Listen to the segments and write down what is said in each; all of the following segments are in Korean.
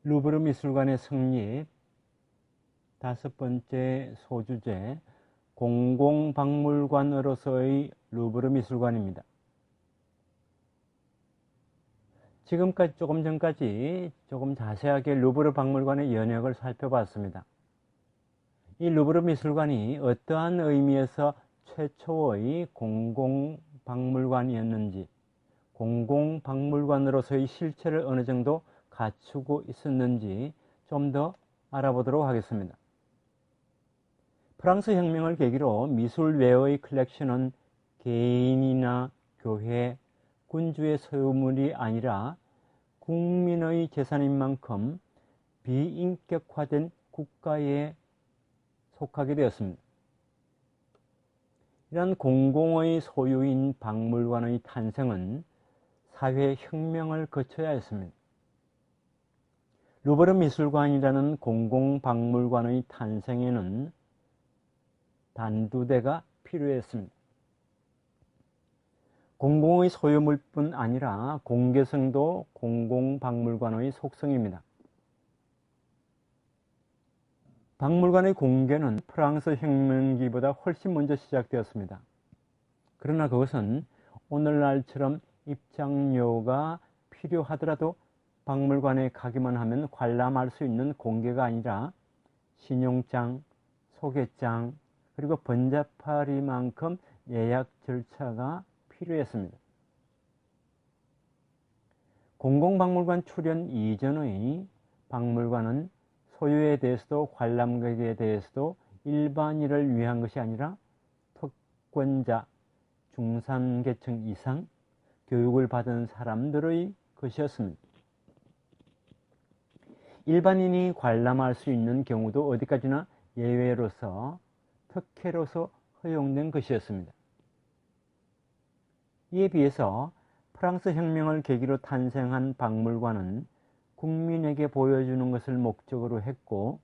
루브르 미술관의 성립. 다섯 번째 소주제, 공공박물관으로서의 루브르 미술관입니다. 지금까지 조금 전까지 조금 자세하게 루브르 박물관의 연역을 살펴봤습니다. 이 루브르 미술관이 어떠한 의미에서 최초의 공공박물관이었는지, 공공박물관으로서의 실체를 어느 정도 갖추고 있었는지 좀 더 알아보도록 하겠습니다. 프랑스 혁명을 계기로 미술 외의 컬렉션은 개인이나 교회, 군주의 소유물이 아니라 국민의 재산인 만큼 비인격화된 국가에 속하게 되었습니다. 이러한 공공의 소유인 박물관의 탄생은 사회혁명을 거쳐야 했습니다. 루브르 미술관이라는 공공박물관의 탄생에는 단두대가 필요했습니다. 공공의 소유물뿐 아니라 공개성도 공공박물관의 속성입니다. 박물관의 공개는 프랑스 혁명기보다 훨씬 먼저 시작되었습니다. 그러나 그것은 오늘날처럼 입장료가 필요하더라도 박물관에 가기만 하면 관람할 수 있는 공개가 아니라 신용장, 소개장, 그리고 번잡하리만큼 예약 절차가 필요했습니다. 공공박물관 출현 이전의 박물관은 소유에 대해서도 관람객에 대해서도 일반인을 위한 것이 아니라 특권자, 중산계층 이상 교육을 받은 사람들의 것이었습니다. 일반인이 관람할 수 있는 경우도 어디까지나 예외로서 특혜로서 허용된 것이었습니다. 이에 비해서 프랑스 혁명을 계기로 탄생한 박물관은 국민에게 보여주는 것을 목적으로 했고,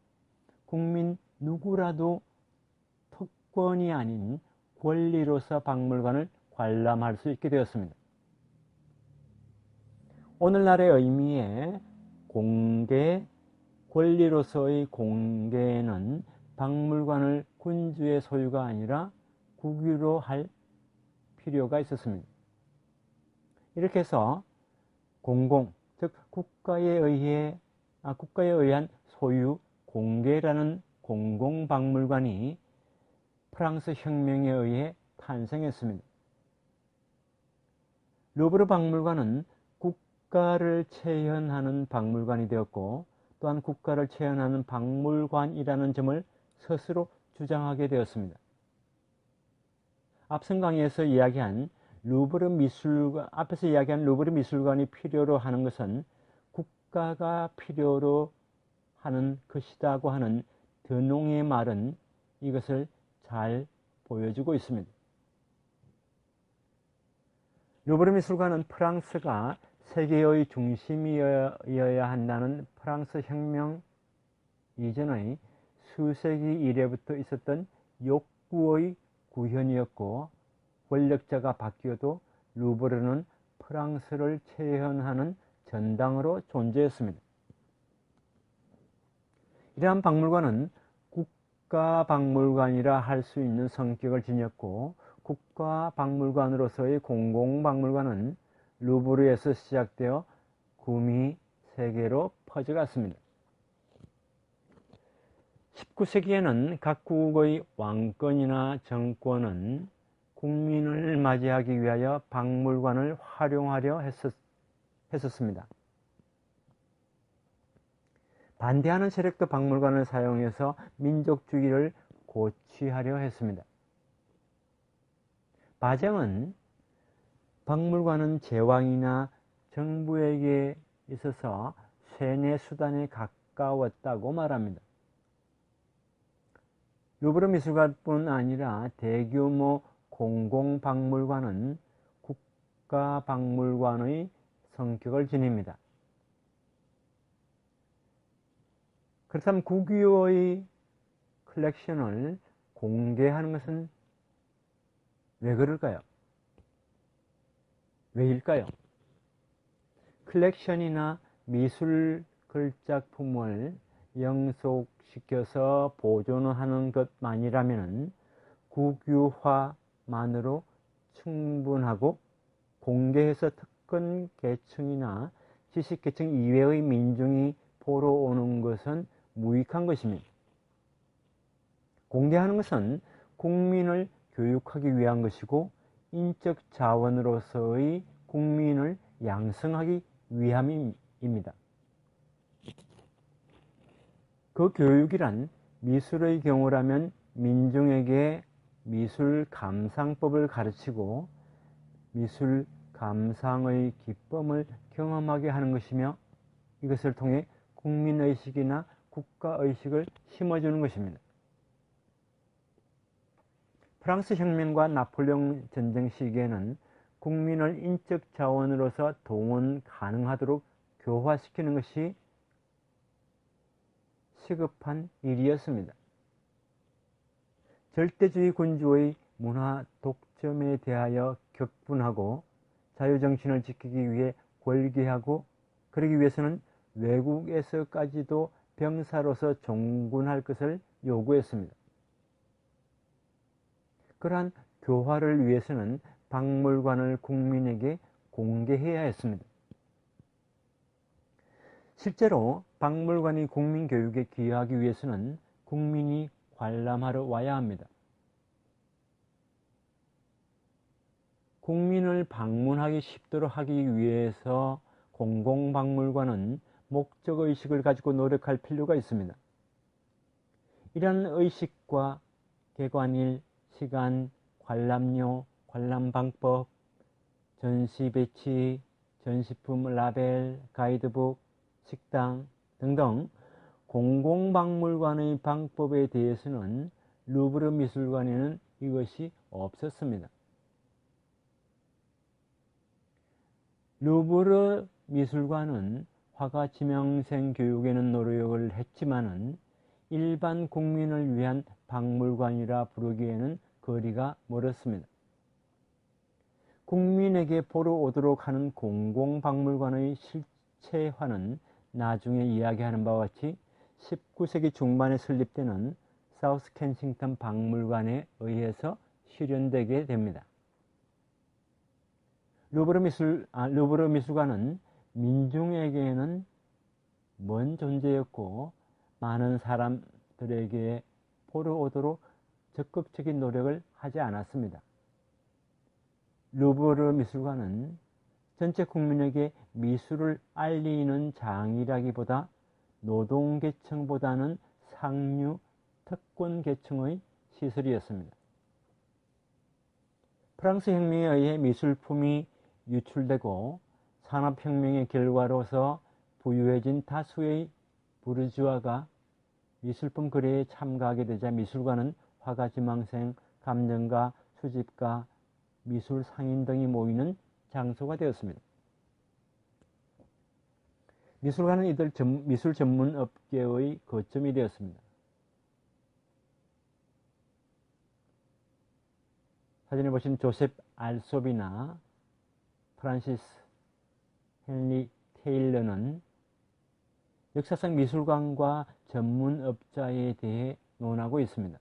국민 누구라도 특권이 아닌 권리로서 박물관을 관람할 수 있게 되었습니다. 오늘날의 의미의 공개, 권리로서의 공개는 박물관을 군주의 소유가 아니라 국유로 할 필요가 있었습니다. 이렇게 해서 공공, 즉 국가에 의한 소유, 공개라는 공공박물관이 프랑스 혁명에 의해 탄생했습니다. 루브르 박물관은 국가를 체현하는 박물관이 되었고, 또한 국가를 체현하는 박물관이라는 점을 스스로 주장하게 되었습니다. 앞선 강의에서 이야기한 앞에서 이야기한 루브르 미술관이 필요로 하는 것은 국가가 필요로 하는 것이라고 하는 드농의 말은 이것을 잘 보여주고 있습니다. 루브르 미술관은 프랑스가 세계의 중심이어야 한다는 프랑스 혁명 이전의 수세기 이래부터 있었던 욕구의 구현이었고, 권력자가 바뀌어도 루브르는 프랑스를 체현하는 전당으로 존재했습니다. 이러한 박물관은 국가박물관이라 할 수 있는 성격을 지녔고, 국가박물관으로서의 공공박물관은 루브르에서 시작되어 구미 세계로 퍼져갔습니다. 19세기에는 각국의 왕권이나 정권은 국민을 맞이하기 위하여 박물관을 활용하려 했었습니다. 반대하는 세력도 박물관을 사용해서 민족주의를 고취하려 했습니다. 바정은 박물관은 제왕이나 정부에게 있어서 쇠뇌 수단에 가까웠다고 말합니다. 루브르 미술관뿐 아니라 대규모 공공박물관은 국가박물관의 성격을 지닙니다. 그렇다면 국유의 컬렉션을 공개하는 것은 왜 그럴까요? 왜일까요? 컬렉션이나 미술 걸작품을 영속시켜서 보존하는 것만이라면 국유화만으로 충분하고 공개해서 특권 계층이나 지식계층 이외의 민중이 보러 오는 것은 무익한 것입니다. 공개하는 것은 국민을 교육하기 위한 것이고 인적 자원으로서의 국민을 양성하기 위함입니다. 그 교육이란 미술의 경우라면 민중에게 미술 감상법을 가르치고 미술 감상의 기쁨을 경험하게 하는 것이며 이것을 통해 국민의식이나 국가의식을 심어주는 것입니다. 프랑스 혁명과 나폴레옹 전쟁 시기에는 국민을 인적 자원으로서 동원 가능하도록 교화시키는 것이 시급한 일이었습니다. 절대주의 군주의 문화 독점에 대하여 격분하고 자유정신을 지키기 위해 권리하고 그러기 위해서는 외국에서까지도 병사로서 종군할 것을 요구했습니다. 그러한 교화를 위해서는 박물관을 국민에게 공개해야 했습니다. 실제로 박물관이 국민교육에 기여하기 위해서는 국민이 관람하러 와야 합니다. 국민을 방문하기 쉽도록 하기 위해서 공공박물관은 목적의식을 가지고 노력할 필요가 있습니다. 이러한 의식과 개관일, 시간, 관람료, 관람방법, 전시 배치, 전시품 라벨, 가이드북, 식당 등등 공공박물관의 방법에 대해서는 루브르 미술관에는 이것이 없었습니다. 루브르 미술관은 화가 지명생 교육에는 노력을 했지만은 일반 국민을 위한 박물관이라 부르기에는 거리가 멀었습니다. 국민에게 보러 오도록 하는 공공박물관의 실체화는 나중에 이야기하는 바와 같이 19세기 중반에 설립되는 사우스 켄싱턴 박물관에 의해서 실현되게 됩니다. 루브르 미술관은 민중에게는 먼 존재였고 많은 사람들에게 보러 오도록 적극적인 노력을 하지 않았습니다. 루브르 미술관은 전체 국민에게 미술을 알리는 장이라기보다 노동계층보다는 상류 특권계층의 시설이었습니다. 프랑스 혁명에 의해 미술품이 유출되고 산업혁명의 결과로서 부유해진 다수의 부르주아가 미술품 거래에 참가하게 되자 미술관은 화가지망생, 감정가, 수집가, 미술 상인 등이 모이는 장소가 되었습니다. 미술관은 이들 미술 전문 업계의 거점이 되었습니다. 사진에 보신 조셉 알솝이나 프란시스 헨리 테일러는 역사상 미술관과 전문업자에 대해 논하고 있습니다.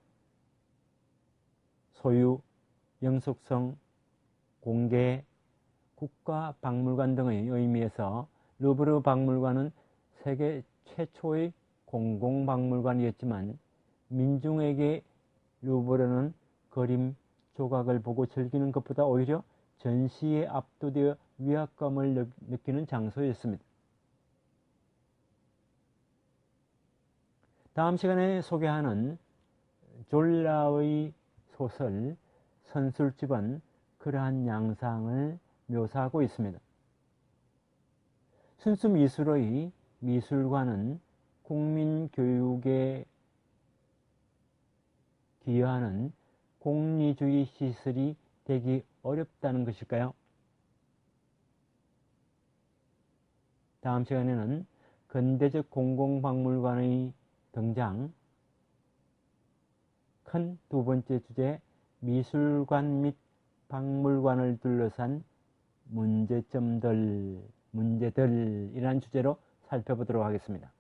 소유, 영속성, 공개, 국가박물관 등의 의미에서 루브르 박물관은 세계 최초의 공공박물관이었지만 민중에게 루브르는 그림, 조각을 보고 즐기는 것보다 오히려 전시에 압도되어 위압감을 느끼는 장소였습니다. 다음 시간에 소개하는 졸라의 소설 선술집은 그러한 양상을 묘사하고 있습니다. 순수 미술의 미술관은 국민교육에 기여하는 공리주의 시설이 되기 어렵다는 것일까요? 다음 시간에는 근대적 공공박물관의 등장, 큰 두 번째 주제, 미술관 및 박물관을 둘러싼 문제들이라는 주제로 살펴보도록 하겠습니다.